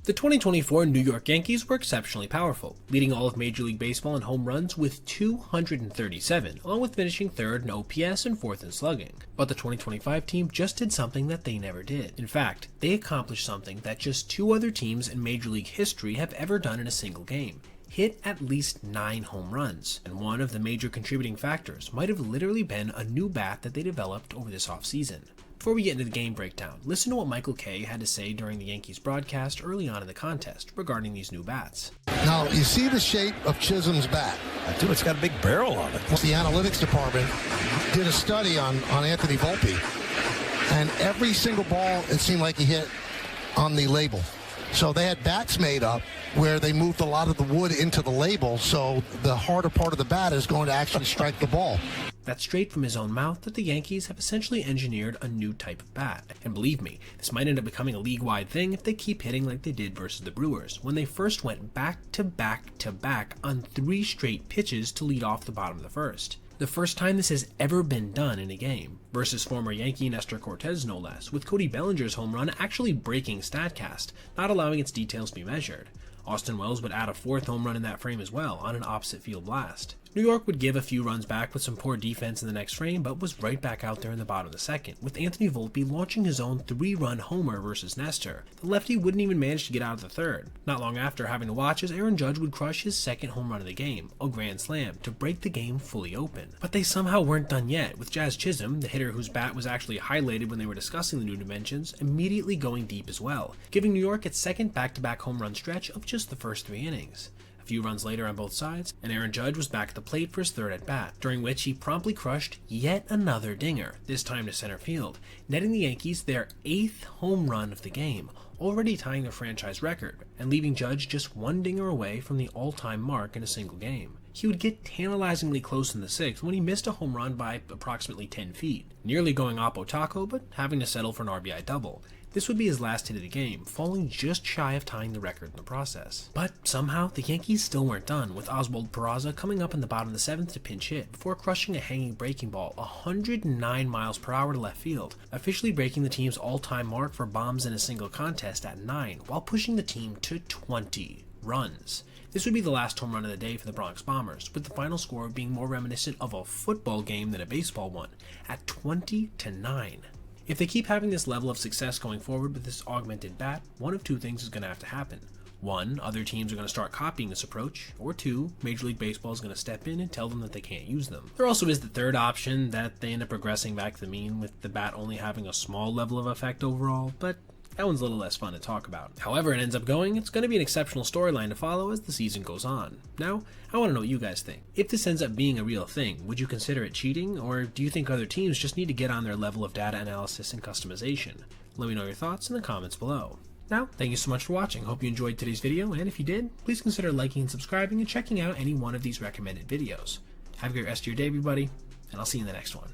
The 2024 New York Yankees were exceptionally powerful, leading all of Major League Baseball in home runs with 237, along with finishing third in OPS and fourth in slugging. But the 2025 team just did something that they never did. In fact, they accomplished something that just two other teams in Major League history have ever done in a single game: hit at least 9 home runs. And one of the major contributing factors might have literally been a new bat that they developed over this offseason. Before we get into the game breakdown, listen to what Michael Kay had to say during the Yankees broadcast early on in the contest regarding these new bats. Now, you see the shape of Chisholm's bat. I do. It's got a big barrel on it. The analytics department did a study on Anthony Volpe, and every single ball, it seemed like he hit on the label. So they had bats made up where they moved a lot of the wood into the label, so the harder part of the bat is going to actually strike the ball. That's straight from his own mouth that the Yankees have essentially engineered a new type of bat. And believe me, this might end up becoming a league-wide thing if they keep hitting like they did versus the Brewers, when they first went back-to-back-to-back on 3 straight pitches to lead off the bottom of the first. The first time this has ever been done in a game, versus former Yankee Nestor Cortez no less, with Cody Bellinger's home run actually breaking StatCast, not allowing its details to be measured. Austin Wells would add a 4th home run in that frame as well, on an opposite field blast. New York would give a few runs back with some poor defense in the next frame, but was right back out there in the bottom of the second, with Anthony Volpe launching his own 3-run homer versus Nestor. The lefty wouldn't even manage to get out of the third, not long after having to watch as Aaron Judge would crush his 2nd home run of the game, a grand slam, to break the game fully open. But they somehow weren't done yet, with Jazz Chisholm, the hitter whose bat was actually highlighted when they were discussing the new dimensions, immediately going deep as well, giving New York its 2nd back-to-back home run stretch of just the first 3 innings. A few runs later on both sides, and Aaron Judge was back at the plate for his 3rd at-bat, during which he promptly crushed yet another dinger, this time to center field, netting the Yankees their 8th home run of the game, already tying their franchise record, and leaving Judge just 1 dinger away from the all-time mark in a single game. He would get tantalizingly close in the 6th when he missed a home run by approximately 10 feet, nearly going oppo taco, but having to settle for an RBI double. This would be his last hit of the game, falling just shy of tying the record in the process. But somehow, the Yankees still weren't done, with Oswald Peraza coming up in the bottom of the 7th to pinch hit, before crushing a hanging breaking ball 109 miles per hour to left field, officially breaking the team's all-time mark for bombs in a single contest at 9, while pushing the team to 20 runs. This would be the last home run of the day for the Bronx Bombers, with the final score being more reminiscent of a football game than a baseball one, at 20-9. If they keep having this level of success going forward with this augmented bat, one of 2 things is going to have to happen. 1, other teams are going to start copying this approach, or 2, Major League Baseball is going to step in and tell them that they can't use them. There also is the 3rd option, that they end up regressing back to the mean, with the bat only having a small level of effect overall, but that one's a little less fun to talk about. However it ends up going, it's going to be an exceptional storyline to follow as the season goes on. Now, I want to know what you guys think. If this ends up being a real thing, would you consider it cheating, or do you think other teams just need to get on their level of data analysis and customization? Let me know your thoughts in the comments below. Now, thank you so much for watching. Hope you enjoyed today's video, and if you did, please consider liking and subscribing and checking out any one of these recommended videos. Have a great rest of your day, everybody, and I'll see you in the next one.